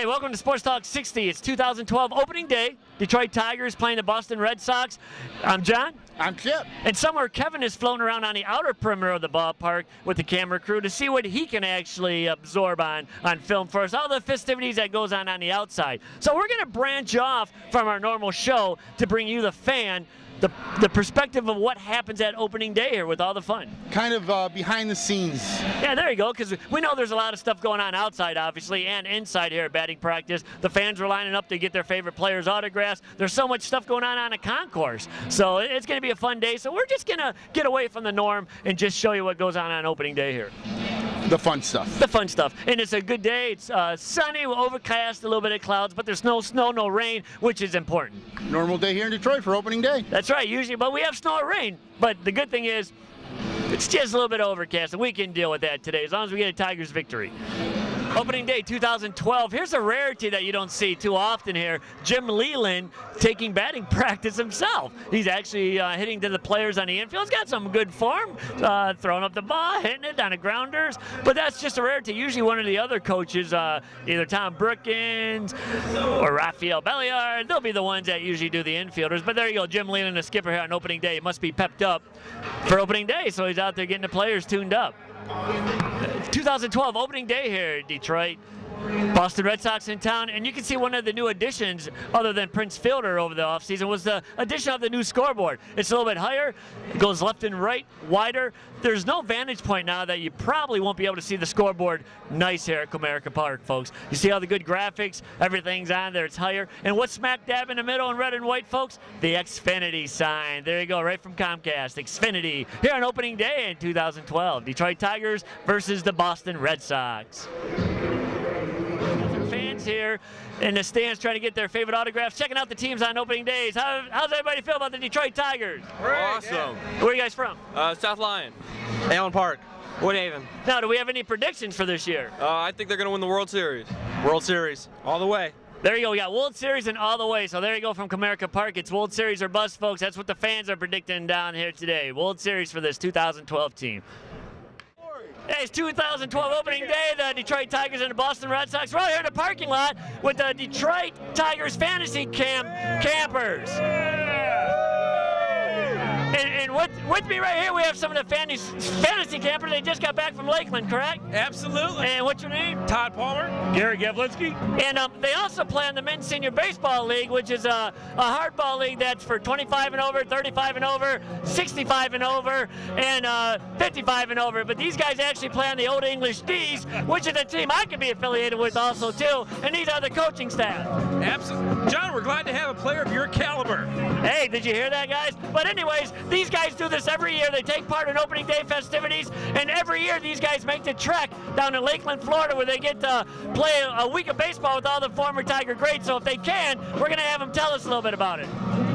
Hey, welcome to Sports Talk 60. It's 2012 opening day. Detroit Tigers playing the Boston Red Sox. I'm John. I'm Chip. And somewhere Kevin is floating around on the outer perimeter of the ballpark with the camera crew to see what he can actually absorb on film for us, all the festivities that goes on the outside. So we're going to branch off from our normal show to bring you, the fan, the perspective of what happens at opening day here with all the fun. Kind of behind the scenes. Yeah, there you go, because we know there's a lot of stuff going on outside, obviously, and inside here at batting practice. The fans are lining up to get their favorite players' autographs. There's so much stuff going on the concourse. So it's going to be a fun day. So we're just going to get away from the norm and just show you what goes on opening day here. The fun stuff. The fun stuff. And it's a good day. It's sunny, overcast, a little bit of clouds, but there's no snow, no rain, which is important. Normal day here in Detroit for opening day. That's right, usually, but we have snow or rain. But the good thing is, it's just a little bit overcast, and we can deal with that today as long as we get a Tigers victory. Opening day 2012. Here's a rarity that you don't see too often here. Jim Leland taking batting practice himself. He's actually hitting to the players on the infield. He's got some good form, throwing up the ball, hitting it on the grounders. But that's just a rarity. Usually one of the other coaches, either Tom Brookins or Rafael Belliard, they'll be the ones that usually do the infielders. But there you go, Jim Leland, the skipper here on opening day. It must be pepped up for opening day, so he's out there getting the players tuned up. 2012 opening day here in Detroit. Boston Red Sox in town, and you can see one of the new additions, other than Prince Fielder over the offseason, was the addition of the new scoreboard. It's a little bit higher, it goes left and right, wider. There's no vantage point now that you probably won't be able to see the scoreboard nice here at Comerica Park, folks. You see all the good graphics, everything's on there, it's higher. And what's smack dab in the middle in red and white, folks? The Xfinity sign. There you go, right from Comcast, Xfinity. Here on opening day in 2012, Detroit Tigers versus the Boston Red Sox. Fans here in the stands trying to get their favorite autographs, checking out the teams on opening days. How's everybody feel about the Detroit Tigers? Awesome. Yeah. Where are you guys from? South Lyon. Allen Park. Woodhaven. Now, do we have any predictions for this year? I think they're going to win the World Series. World Series. All the way. There you go. We got World Series and all the way. So there you go from Comerica Park. It's World Series or bust, folks. That's what the fans are predicting down here today. World Series for this 2012 team. Hey, it's 2012 opening day, the Detroit Tigers and the Boston Red Sox. We're out here in the parking lot with the Detroit Tigers Fantasy campers. And with me right here, we have some of the fantasy campers. They just got back from Lakeland, correct? Absolutely. And what's your name? Todd Palmer. Gary Gavlinski. And they also play in the Men's Senior Baseball League, which is a hardball league that's for 25 and over, 35 and over, 65 and over, and 55 and over. But these guys actually play on the Old English D's, which is a team I can be affiliated with also, too. And these are the coaching staff. Absolutely. John, we're glad to have a player of your caliber. Hey, did you hear that, guys? But anyways, these guys do this every year. They take part in opening day festivities, and every year these guys make the trek down to Lakeland, Florida, where they get to play a week of baseball with all the former Tiger greats. So if they can, we're going to have them tell us a little bit about it.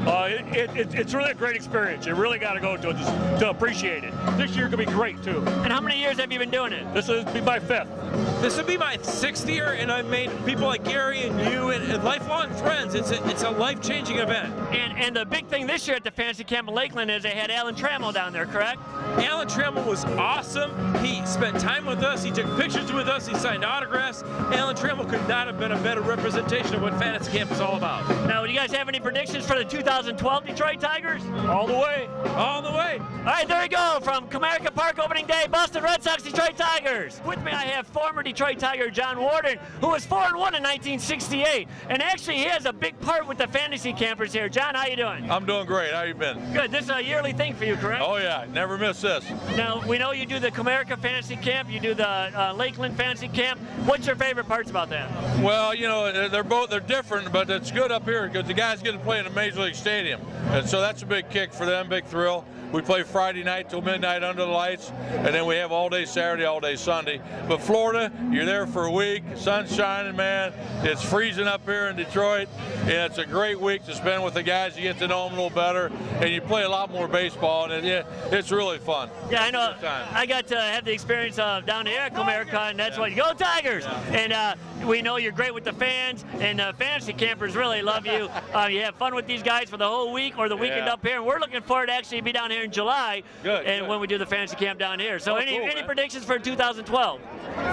It's really a great experience. You really got to go to appreciate it. This year could be great, too. And how many years have you been doing it? This will be my 5th. This will be my 6th year, and I've made people like Gary and you and lifelong friends. It's a life-changing event. And the big thing this year at the Fantasy Camp in Lakeland is they had Alan Trammell down there, correct? Alan Trammell was awesome. He spent time with us. He took pictures with us. He signed autographs. Alan Trammell could not have been a better representation of what Fantasy Camp is all about. Now, do you guys have any predictions for the 2012 Detroit Tigers? All the way. All the way. All right, there we go. From Comerica Park opening day, Boston Red Sox, Detroit Tigers. With me, I have former Detroit Tiger John Warden, who was 4-1 in 1968. And actually, he has a big part with the fantasy campers here. John, how you doing? I'm doing great. How you been? Good. This is a yearly thing for you, correct? Oh yeah, never miss this. Now, we know you do the Comerica Fantasy Camp, you do the Lakeland Fantasy Camp. What's your favorite parts about that? Well, you know, they're different, but it's good up here because the guys get to play in a Major League Stadium. And so that's a big kick for them, big thrill. We play Friday night till midnight under the lights, and then we have all day Saturday, all day Sunday. But Florida, you're there for a week, sun's shining, man. It's freezing up here in Detroit, and it's a great week to spend with the guys. You get to know them a little better, and you play a lot more baseball, and it's really fun. Yeah, I know. I got to have the experience of down here at Comerica, and that's what you go Tigers. Yeah. And we know you're great with the fans, and fantasy campers really love you. You have fun with these guys for the whole week or the weekend up here, and we're looking forward to actually be down here here in July, Good. when we do the fantasy camp down here. So any man. predictions for 2012?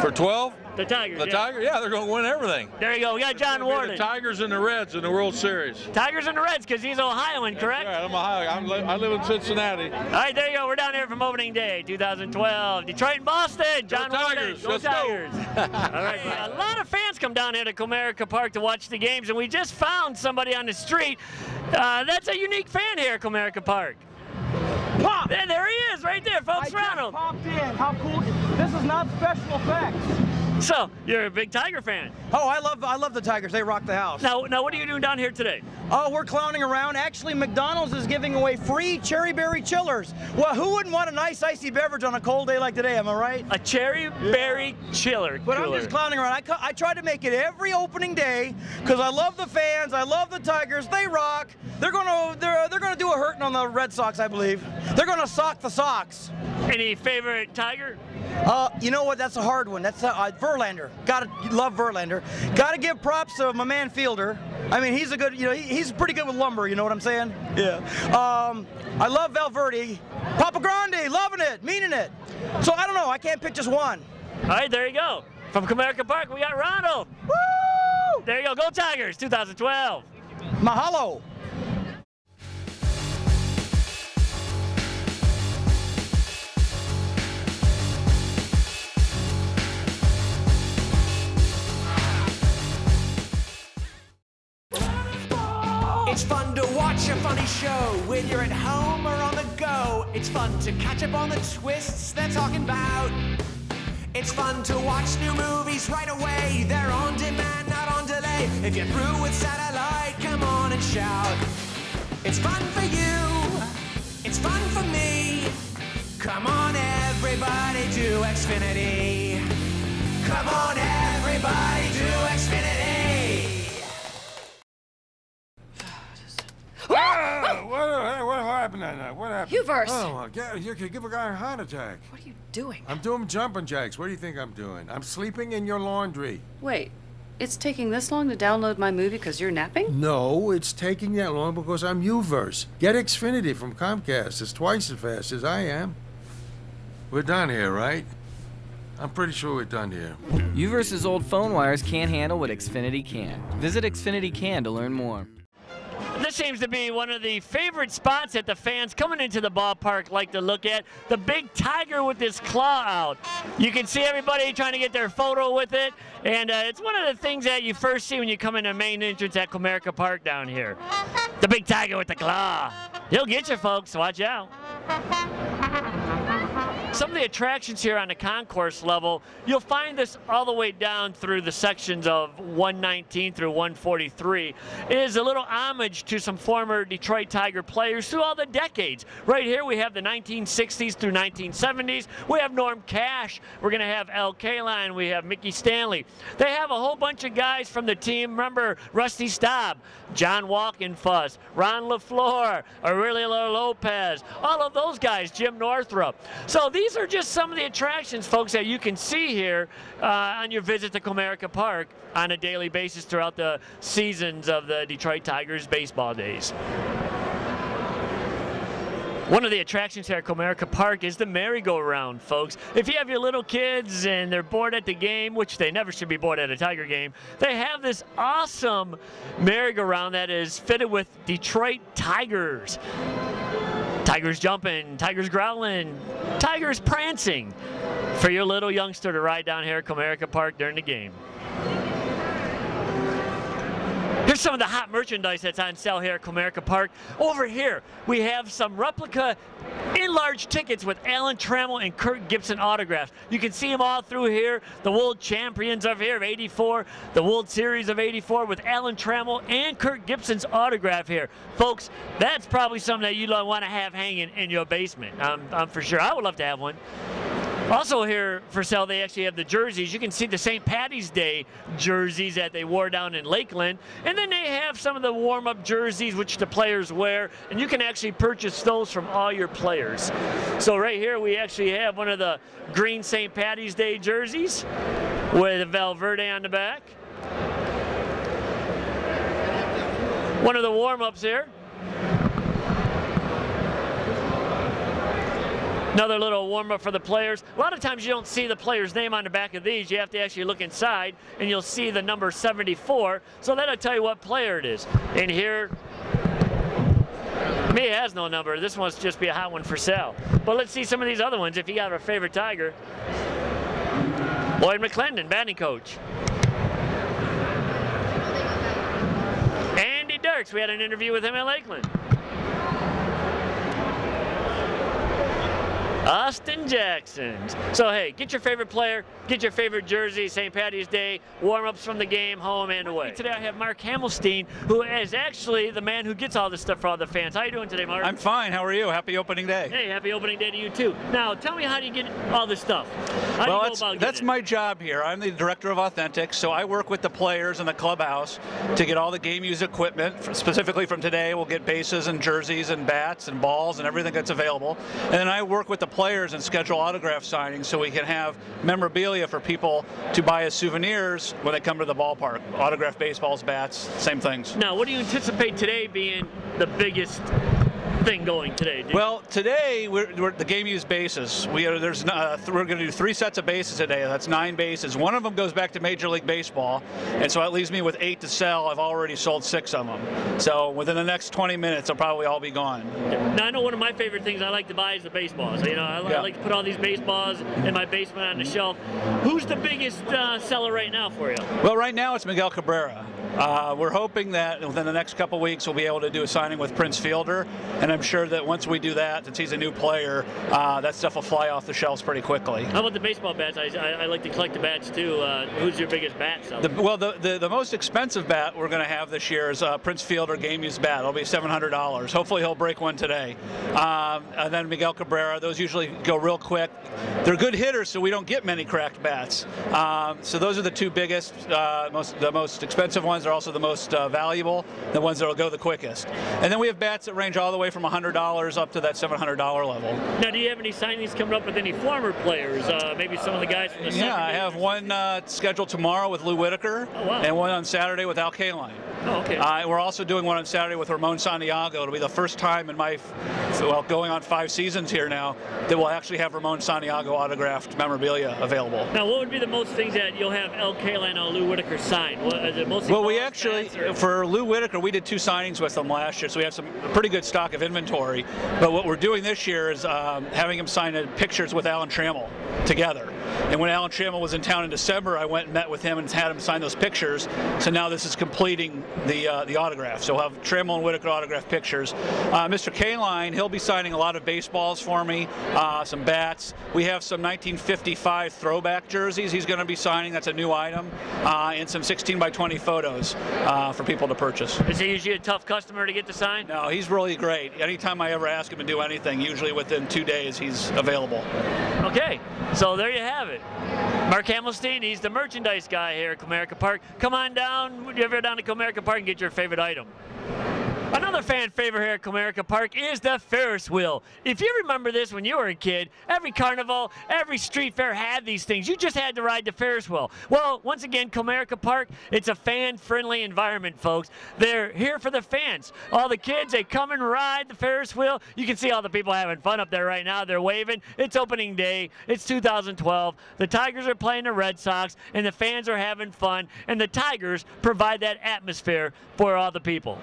For 12? The Tigers. The Tigers, yeah, they're going to win everything. There you go. We got John Warden. The Tigers and the Reds in the World Series. Tigers and the Reds, because he's Ohioan, correct? That's right. I'm Ohio. I live in Cincinnati. All right, there you go. We're down here from opening day, 2012. Detroit and Boston. John Tigers. Warden. Let's Tigers. All right. A lot of fans come down here to Comerica Park to watch the games, and we just found somebody on the street. That's a unique fan here at Comerica Park. Pop! There he is, right there, folks. Ronald. Popped in. How cool! This is not special effects. So you're a big Tiger fan. Oh, I love the Tigers. They rock the house. Now, what are you doing down here today? Oh, we're clowning around. Actually, McDonald's is giving away free cherry berry chillers. Well, who wouldn't want a nice icy beverage on a cold day like today? Am I right? A cherry berry chiller. But I'm just clowning around. I try to make it every opening day because I love the fans. I love the Tigers. They rock. They're gonna do a hurting on the Red Sox, I believe. They're gonna sock the Sox. Any favorite Tiger? You know what? That's a hard one. That's Verlander. Gotta love Verlander. Gotta give props to my man Fielder. I mean, he's a good. He's pretty good with lumber. You know what I'm saying? Yeah. I love Valverde. Papa Grande, loving it, meaning it. So I don't know. I can't pick just one. All right, there you go. From Comerica Park, we got Ronald. Woo! There you go. Go Tigers, 2012. Mahalo. It's fun to watch a funny show, whether you're at home or on the go. It's fun to catch up on the twists they're talking about. It's fun to watch new movies right away. They're on demand, not on delay. If you're through with satellite, come on and shout. It's fun for you, it's fun for me. Come on everybody to Xfinity. Come on everybody to Xfinity. What happened that night? What happened? Hubert! Oh, my God. You could give a guy a heart attack. What are you doing? I'm doing jumping jacks. What do you think I'm doing? I'm sleeping in your laundry. Wait, it's taking this long to download my movie because you're napping? No, it's taking that long because I'm Uverse. Get Xfinity from Comcast. It's twice as fast as I am. We're done here, right? I'm pretty sure we're done here. Uverse's old phone wires can't handle what Xfinity can. Visit Xfinity Can to learn more. This seems to be one of the favorite spots that the fans coming into the ballpark like to look at. The big Tiger with his claw out. You can see everybody trying to get their photo with it. And it's one of the things that you first see when you come in the main entrance at Comerica Park down here. The big Tiger with the claw. He'll get you, folks. Watch out. Some of the attractions here on the concourse level, you'll find this all the way down through the sections of 119 through 143. It is a little homage to some former Detroit Tiger players through all the decades. Right here we have the 1960s through 1970s. We have Norm Cash. We're going to have Al Kaline. We have Mickey Stanley. They have a whole bunch of guys from the team. Remember Rusty Staub, John Walkenfuss, Ron LaFleur, Aurelio Lopez, all of those guys, Jim Northrup. So these are just some of the attractions, folks, that you can see here on your visit to Comerica Park on a daily basis throughout the seasons of the Detroit Tigers baseball days. One of the attractions here at Comerica Park is the merry-go-round, folks. If you have your little kids and they're bored at the game, which they never should be bored at a Tiger game, they have this awesome merry-go-round that is fitted with Detroit Tigers. Tigers jumping, Tigers growling, Tigers prancing for your little youngster to ride down here at Comerica Park during the game. Here's some of the hot merchandise that's on sale here at Comerica Park. Over here, we have some replica enlarged tickets with Alan Trammell and Kirk Gibson autographs. You can see them all through here. The World Champions of here of '84, the World Series of '84 with Alan Trammell and Kirk Gibson's autograph here. Folks, that's probably something that you want to have hanging in your basement. I'm for sure. I would love to have one. Also here for sale, they actually have the jerseys. You can see the St. Patty's Day jerseys that they wore down in Lakeland. And then they have some of the warm-up jerseys which the players wear. And you can actually purchase those from all your players. So right here we actually have one of the green St. Patty's Day jerseys with Valverde on the back. One of the warm-ups here. Another little warm-up for the players. A lot of times you don't see the player's name on the back of these. You have to actually look inside, and you'll see the number 74. So that'll tell you what player it is. And here, to me, it has no number. This must just be a hot one for sale. But let's see some of these other ones. If you got a favorite Tiger. Lloyd McClendon, batting coach. Andy Dirks, we had an interview with him at Lakeland. Austin Jackson. So hey, get your favorite player, get your favorite jersey, St. Patty's Day, warm-ups from the game, home and away. Today I have Mark Hamilstein, who is actually the man who gets all this stuff for all the fans. How you doing today, Mark? I'm fine. How are you? Happy opening day. Hey, happy opening day to you too. Now, tell me, how do you get all this stuff? How do you go about that's getting my job here. I'm the director of Authentics, so I work with the players in the clubhouse to get all the game use equipment. Specifically from today, we'll get bases and jerseys and bats and balls and everything that's available. And then I work with the players and schedule autograph signings so we can have memorabilia for people to buy as souvenirs when they come to the ballpark. Autographed baseballs, bats, same things. Now, what do you anticipate today being the biggest thing going today? Well, today we're the game use bases. We're going to do 3 sets of bases today. That's 9 bases. One of them goes back to Major League Baseball, and so that leaves me with 8 to sell. I've already sold 6 of them. So within the next 20 minutes, they'll probably all be gone. Now, I know one of my favorite things I like to buy is the baseballs. You know, I like to put all these baseballs in my basement on the shelf. Who's the biggest seller right now for you? Well, right now it's Miguel Cabrera. We're hoping that within the next couple weeks we'll be able to do a signing with Prince Fielder, and I'm sure that once we do that, since he's a new player, that stuff will fly off the shelves pretty quickly. How about the baseball bats? I like to collect the bats too. Who's your biggest bat seller? The most expensive bat we're going to have this year is Prince Fielder game use bat. It'll be $700. Hopefully he'll break one today. And then Miguel Cabrera, those usually go real quick. They're good hitters, so we don't get many cracked bats. So those are the 2 biggest, the most expensive ones are also the most valuable, the ones that will go the quickest. And then we have bats that range all the way from $100 up to that $700 level. Now, do you have any signings coming up with any former players? Maybe some of the guys from the 70s? Yeah, I have one scheduled tomorrow with Lou Whitaker, and one on Saturday with Al Kaline. Oh, okay. We're also doing one on Saturday with Ramon Santiago. It'll be the first time in my, going on 5 seasons here now, that we'll actually have Ramon Santiago autographed memorabilia available. Now, what would be the most things that you'll have Al Kaline or Lou Whitaker sign? Well, we actually, for Lou Whitaker, we did 2 signings with him last year, so we have some pretty good stock of inventory. But what we're doing this year is having him sign pictures with Alan Trammell together. And when Alan Trammell was in town in December, I went and met with him and had him sign those pictures. So now this is completing the autograph. So we'll have Trammell and Whitaker autograph pictures. Mr. Kaline, he'll be signing a lot of baseballs for me, some bats. We have some 1955 throwback jerseys he's going to be signing. That's a new item. And some 16x20 photos for people to purchase. Is he usually a tough customer to get to sign? No, he's really great. Anytime I ever ask him to do anything, usually within 2 days he's available. Okay, so there you have it. Mark Hamilstein, he's the merchandise guy here at Comerica Park. Come on down, you ever down to Comerica Park and get your favorite item. Another fan favorite here at Comerica Park is the Ferris wheel. If you remember this when you were a kid, every carnival, every street fair had these things. You just had to ride the Ferris wheel. Well, once again, Comerica Park, it's a fan-friendly environment, folks. They're here for the fans. All the kids, they come and ride the Ferris wheel. You can see all the people having fun up there right now. They're waving. It's opening day. It's 2012. The Tigers are playing the Red Sox, and the fans are having fun, and the Tigers provide that atmosphere for all the people.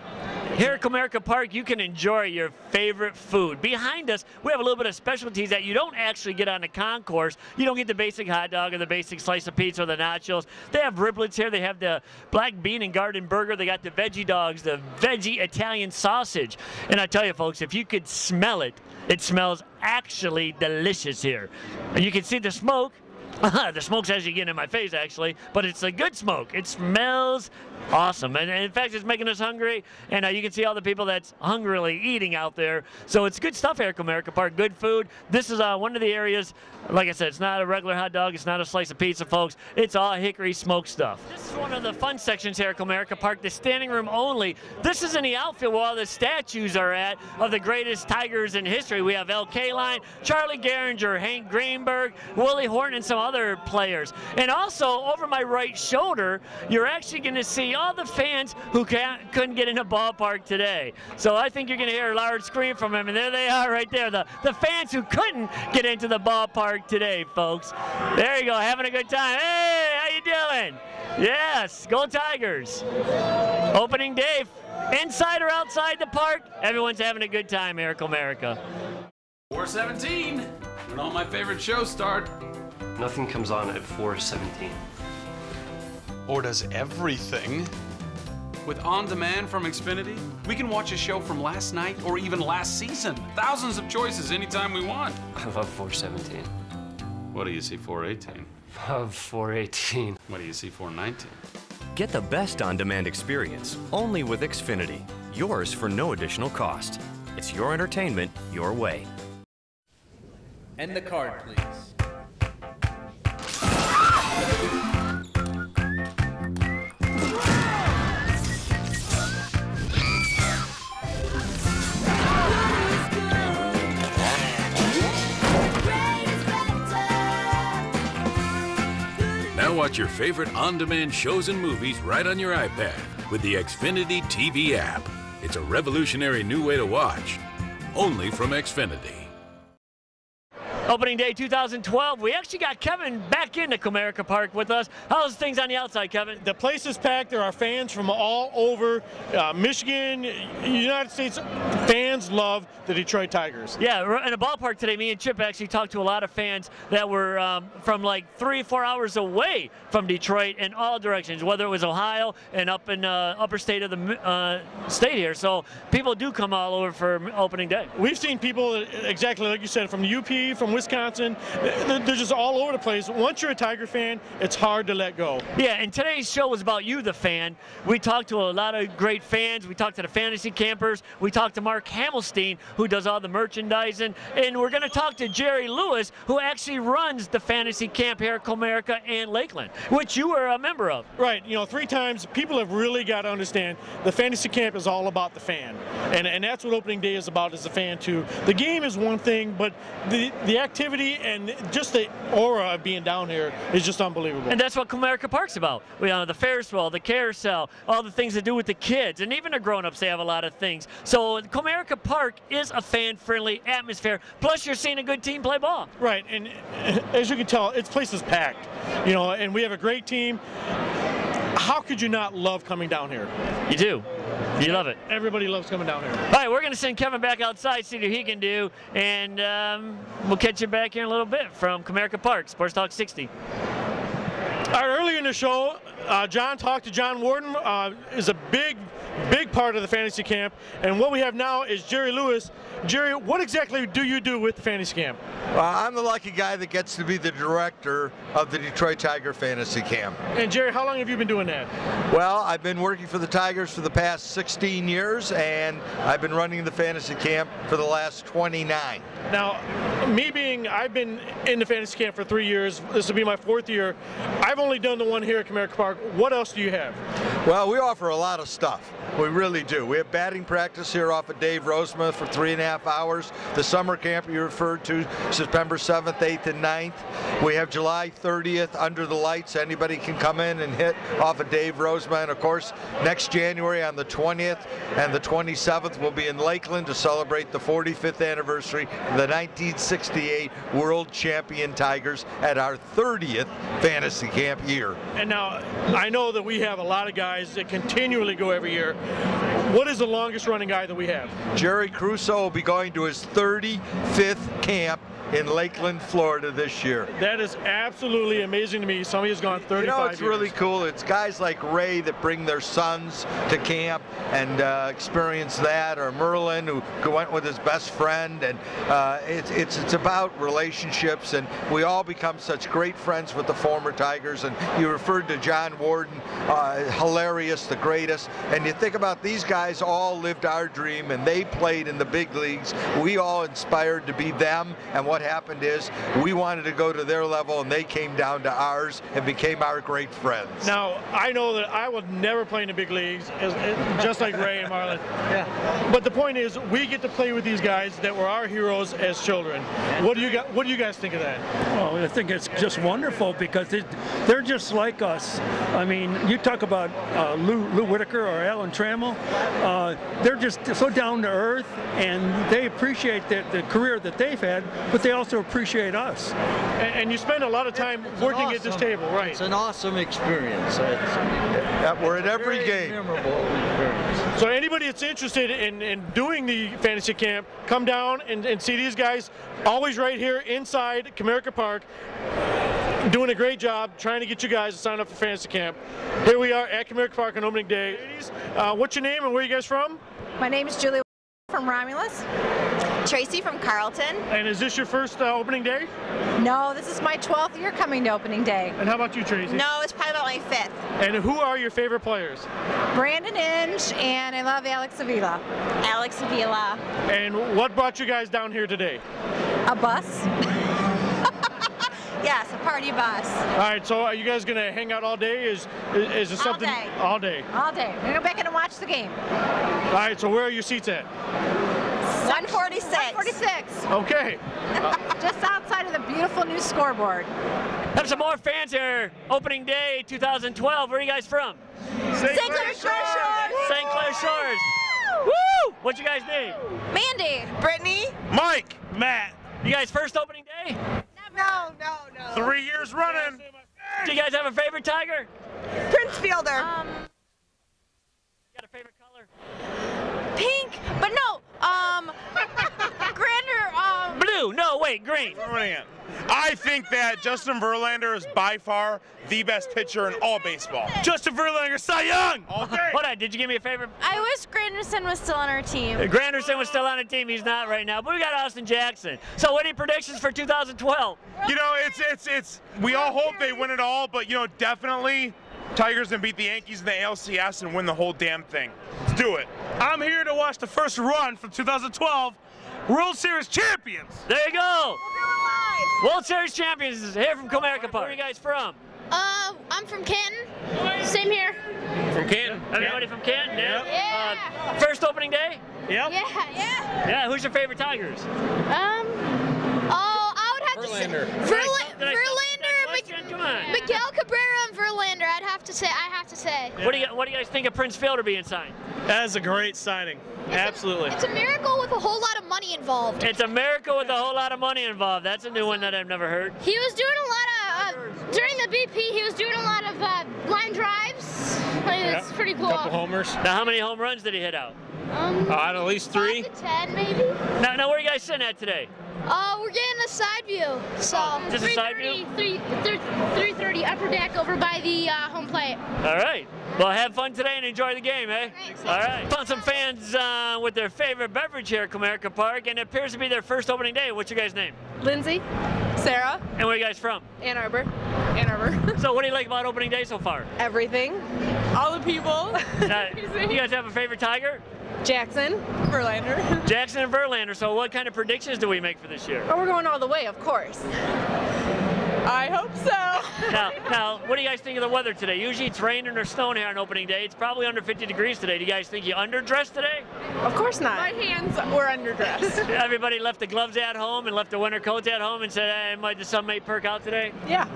Here at Comerica Park, you can enjoy your favorite food. Behind us, we have a little bit of specialties that you don't actually get on the concourse. You don't get the basic hot dog or the basic slice of pizza or the nachos. They have riblets here. They have the black bean and garden burger. They got the veggie dogs, the veggie Italian sausage. And I tell you, folks, if you could smell it, it smells actually delicious here. And you can see the smoke. The smoke's actually getting in my face, actually, but it's a good smoke. It smells awesome, and in fact, it's making us hungry, and you can see all the people that's hungrily eating out there. So it's good stuff here at Comerica Park, good food. This is one of the areas, like I said, it's not a regular hot dog, it's not a slice of pizza, folks. It's all hickory smoked stuff. This is one of the fun sections here at Comerica Park, the standing room only. This is in the outfield where all the statues are at of the greatest Tigers in history. We have Al Kaline, Charlie Gehringer, Hank Greenberg, Willie Horton, and some other players. And also, over my right shoulder, you're actually going to see all the fans who couldn't get in the ballpark today. So I think you're going to hear a large scream from them, and there they are right there, the fans who couldn't get into the ballpark today, folks. There you go, having a good time. Hey, how you doing? Yes, go Tigers. Opening day, inside or outside the park, everyone's having a good time here at Comerica. 4:17, when all my favorite shows start. Nothing comes on at 4:17. Or does everything? With On Demand from Xfinity, we can watch a show from last night or even last season. Thousands of choices anytime we want. I love 4:17. What do you see, 4:18? Love 4:18. What do you see, 4:19? Get the best on-demand experience, only with Xfinity. Yours for no additional cost. It's your entertainment, your way. And the card, please. Now watch your favorite on-demand shows and movies right on your iPad with the Xfinity TV app. It's a revolutionary new way to watch, only from Xfinity. Opening day 2012, we actually got Kevin back into Comerica Park with us. How's things on the outside, Kevin? The place is packed. There are fans from all over Michigan, United States. Fans love the Detroit Tigers. Yeah, in a ballpark today, me and Chip actually talked to a lot of fans that were from like 3-4 hours away from Detroit in all directions, whether it was Ohio and up in upper state of the state here. So people do come all over for opening day. We've seen people, exactly like you said, from the UP, from Wisconsin. They're just all over the place. Once you're a Tiger fan, it's hard to let go. Yeah, and today's show was about you, the fan. We talked to a lot of great fans. We talked to the fantasy campers. We talked to Mark Hamelstein, who does all the merchandising. And we're going to talk to Jerry Lewis, who actually runs the fantasy camp here at Comerica and Lakeland, which you were a member of. Right. You know, 3 times, people have really got to understand the fantasy camp is all about the fan. And that's what opening day is about, is the fan too. The game is one thing, but the activity and just the aura of being down here is just unbelievable. And that's what Comerica Park's about. We the Ferris wheel, the carousel, all the things to do with the kids, and even the grown-ups, they have a lot of things. So Comerica Park is a fan-friendly atmosphere. Plus, you're seeing a good team play ball. Right, and as you can tell, this place is packed. You know, and we have a great team. How could you not love coming down here? You do. You love it. Everybody loves coming down here. All right, we're going to send Kevin back outside, see what he can do, and we'll catch you back here in a little bit from Comerica Park, Sports Talk 60. All right, earlier in the show, John talked to John Warden, is a big part of the fantasy camp, and what we have now is Jerry Lewis. Jerry, what exactly do you do with the fantasy camp? I'm the lucky guy that gets to be the director of the Detroit Tiger Fantasy Camp. And Jerry, how long have you been doing that? Well, I've been working for the Tigers for the past 16 years, and I've been running the fantasy camp for the last 29. Now, I've been in the fantasy camp for 3 years. This will be my 4th year. I've only done the one here at Comerica Park. What else do you have? Well, we offer a lot of stuff. We really do. We have batting practice here off of Dave Rosemouth for 3.5 hours. The summer camp you referred to, September 7th, 8th, and 9th. We have July 30th under the lights. Anybody can come in and hit off of Dave Rosemouth. And of course, next January on the 20th and the 27th, we'll be in Lakeland to celebrate the 45th anniversary of the 1968 World Champion Tigers at our 30th fantasy camp year. And now, I know that we have a lot of guys that continually go every year. What is the longest running guy that we have? Jerry Crusoe will be going to his 35th camp in Lakeland, Florida this year. That is absolutely amazing to me. Somebody has gone 35 years. You know, it's really cool. It's guys like Ray that bring their sons to camp and experience that, or Merlin who went with his best friend, and it's about relationships, and we all become such great friends with the former Tigers. And you referred to John Warden, hilarious, the greatest, and you think about these guys all lived our dream, and they played in the big leagues. We all inspired to be them, and what happened is we wanted to go to their level, and they came down to ours and became our great friends. Now, I know that I would never play in the big leagues, just like Ray and Marlon. Yeah. But the point is, we get to play with these guys that were our heroes as children. What do you guys think of that? Well, I think it's just wonderful because they're just like us. I mean, you talk about Lou Whitaker or Alan Trammell. They're just so down to earth, and they appreciate the career that they've had, but they also appreciate us. And you spend a lot of time working at this table, right? It's an awesome experience. We're at every game. Memorable experience. So anybody that's interested in doing the fantasy camp, come down and see these guys, always right here inside Comerica Park, doing a great job trying to get you guys to sign up for fantasy camp. Here we are at Comerica Park on opening day. Ladies, what's your name and where are you guys from? My name is Julie from Romulus. Tracy from Carlton. And is this your first opening day? No, this is my 12th year coming to opening day. And how about you, Tracy? No, it's probably about my 5th. And who are your favorite players? Brandon Inge, and I love Alex Avila. Alex Avila. And what brought you guys down here today? A bus. Yes, a party bus. All right, so are you guys going to hang out all day? Is it something? All day. All day. All day. We're going to go back in and watch the game. All right, so where are your seats at? 146. 146. Okay. Just outside of the beautiful new scoreboard. Have some more fans here. Opening day 2012. Where are you guys from? St. Clair Shores. St. Clair Shores. Woo! What's your guys' name? Mandy. Brittany. Mike. Matt. You guys first opening day? No. 3 years running. Do you guys have a favorite Tiger? Prince Fielder. Got a favorite color? Pink, but no. Grander. Blue. No, wait, green. I think that Justin Verlander is by far the best pitcher in all baseball. Justin Verlander, Cy Young. Okay. Hold on, did you give me a favorite? I wish Granderson was still on our team. Granderson was still on the team. He's not right now, but we got Austin Jackson. So, any predictions for 2012? You know, it's we all hope they win it all, but you know, definitely Tigers gonna beat the Yankees in the ALCS and win the whole damn thing. Let's do it. I'm here to watch the first run from 2012 World Series champions. There you go. World Series champions is here from Comerica Park. Where are you guys from? I'm from Canton. Same here. From Canton. Everybody from Canton? Yeah. First opening day? Yeah. Yeah, who's your favorite Tigers? I would have to say Verlander, Miguel Cabrera, and Verlander. I have to say. What do you guys think of Prince Fielder being signed? That is a great signing. Absolutely. It's a miracle with a whole lot of money involved. It's a miracle with a whole lot of money involved. That's a new one that I've never heard. He was doing a lot of during the BP. He was doing a lot of line drives. It's pretty cool. Couple homers. Now, how many home runs did he hit out? At least 3. 5 to 10, maybe. Now, where are you guys sitting at today? We're getting a side view. So just a side view? 330 upper deck over by the home plate. All right. Well, have fun today and enjoy the game, eh? Thanks. All right. Found some fans with their favorite beverage here at Comerica Park, and it appears to be their first opening day. What's your guys' name? Lindsay. Sarah. And where are you guys from? Ann Arbor. Ann Arbor. So what do you like about opening day so far? Everything. All the people. You guys have a favorite Tiger? Jackson. Verlander. Jackson and Verlander. So what kind of predictions do we make for this year? Oh, we're going all the way, of course. I hope so. Now, what do you guys think of the weather today? Usually it's raining or snowing here on opening day. It's probably under 50 degrees today. Do you guys think you underdressed today? Of course not. My hands were underdressed. Everybody left the gloves at home and left the winter coats at home and said, hey, the sun may perk out today? Yeah.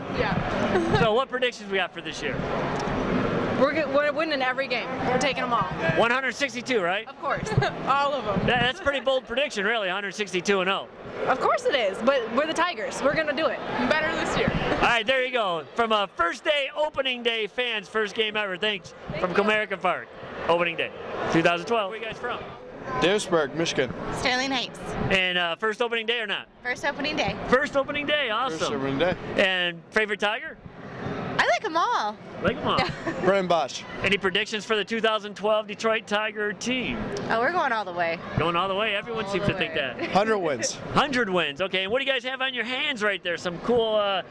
So what predictions we got for this year? We're winning every game. We're taking them all. 162, right? Of course. All of them. That's a pretty bold prediction, really, 162-0. Of course it is, but we're the Tigers. We're going to do it. Better this year. All right, there you go. From a first day, opening day fans, first game ever. Thanks from Comerica Park. Opening day, 2012. Where are you guys from? Davisburg, Michigan. Sterling Heights. And first opening day or not? First opening day. First opening day, awesome. First opening day. And favorite Tiger? I like them all. Like them all. Brian Bosch. Any predictions for the 2012 Detroit Tiger team? Oh, we're going all the way. Going all the way? Everyone seems to think that. 100 wins. 100 wins. Okay, and what do you guys have on your hands right there? Some cool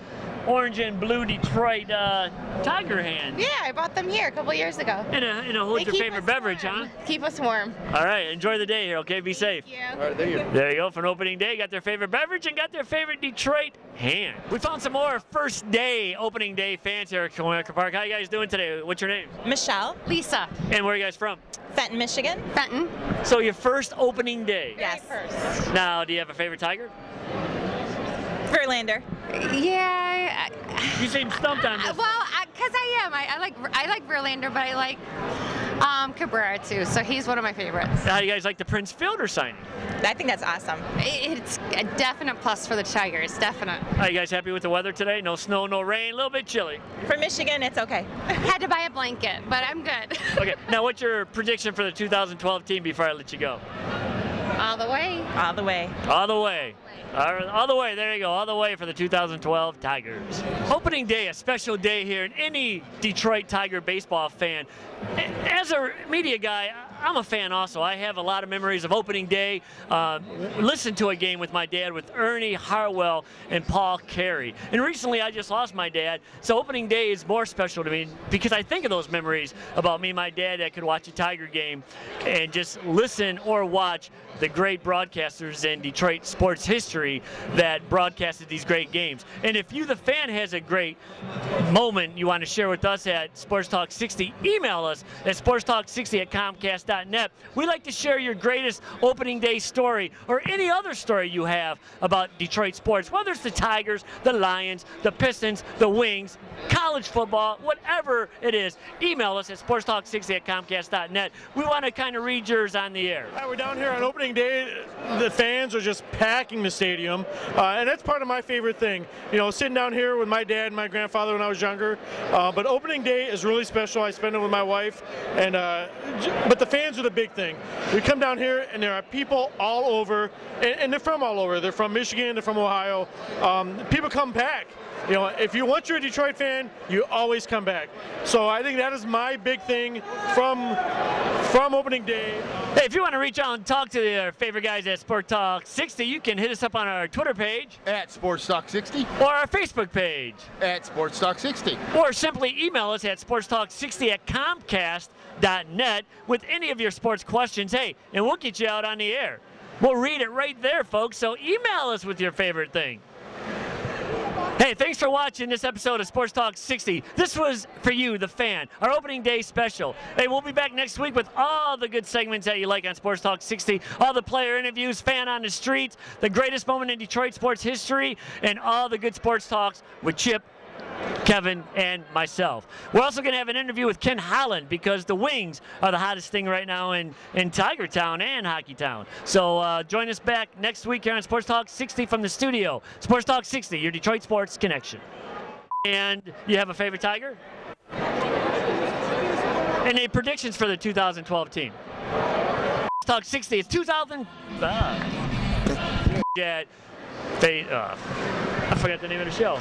orange and blue Detroit Tiger hand. Yeah, I bought them here a couple years ago. And a hold your favorite beverage, huh? Keep us warm. All right, enjoy the day here, okay? Be safe. Thank you. All right, thank you. There you go, for an opening day, got their favorite beverage and got their favorite Detroit hand. We found some more first day, opening day fans here at Comerica Park. How you guys doing today? What's your name? Michelle. Lisa. And where are you guys from? Fenton, Michigan. Fenton. So your first opening day. Yes. Now, do you have a favorite Tiger? Verlander. Yeah. You seem stumped on this. Well, because I am. I like Verlander, but I like Cabrera too. So he's one of my favorites. How do you guys like the Prince Fielder signing? I think that's awesome. It's a definite plus for the Tigers. Definite. Are you guys happy with the weather today? No snow, no rain, a little bit chilly. For Michigan, it's okay. Had to buy a blanket, but I'm good. Okay. Now, what's your prediction for the 2012 team before I let you go? All the way. All the way. All the way. All the way, there you go, all the way for the 2012 Tigers. Opening day, a special day here, and any Detroit Tiger baseball fan. As a media guy, I'm a fan also. I have a lot of memories of opening day. Listened to a game with my dad with Ernie Hartwell and Paul Carey. And recently I just lost my dad, so opening day is more special to me because I think of those memories about me and my dad that could watch a Tiger game and just listen or watch the great broadcasters in Detroit sports history that broadcasted these great games. And if you, the fan, has a great moment you want to share with us at Sports Talk 60, email us at sportstalk60@comcast.net. We like to share your greatest opening day story or any other story you have about Detroit sports, whether it's the Tigers, the Lions, the Pistons, the Wings, college football, whatever it is. Email us at sportstalk60@comcast.net. We want to kind of read yours on the air. We're down here on opening day. The fans are just packing the stadium, and that's part of my favorite thing. You know, sitting down here with my dad and my grandfather when I was younger. But opening day is really special. I spend it with my wife, and but the fans are the big thing. We come down here, and there are people all over, and they're from all over. They're from Michigan, they're from Ohio. People come back. You know, if you want your Detroit fan, you always come back. So I think that is my big thing from opening day. Hey, if you want to reach out and talk to your favorite guys at Sports Talk 60, you can hit us up on our Twitter page at Sports Talk 60 or our Facebook page at Sports Talk 60, or simply email us at sportstalk60@comcast.net with any of your sports questions. Hey, and we'll get you out on the air. We'll read it right there, folks. So email us with your favorite thing. Hey, thanks for watching this episode of Sports Talk 60. This was for you, the fan, our opening day special. Hey, we'll be back next week with all the good segments that you like on Sports Talk 60, all the player interviews, fan on the streets, the greatest moment in Detroit sports history, and all the good sports talks with Chip, Kevin, and myself. We're also going to have an interview with Ken Holland because the Wings are the hottest thing right now in Tiger Town and Hockey Town. So join us back next week here on Sports Talk 60 from the studio. Sports Talk 60, your Detroit sports connection. And you have a favorite Tiger? Any predictions for the 2012 team? Sports Talk 60, it's 2000. I forgot the name of the show.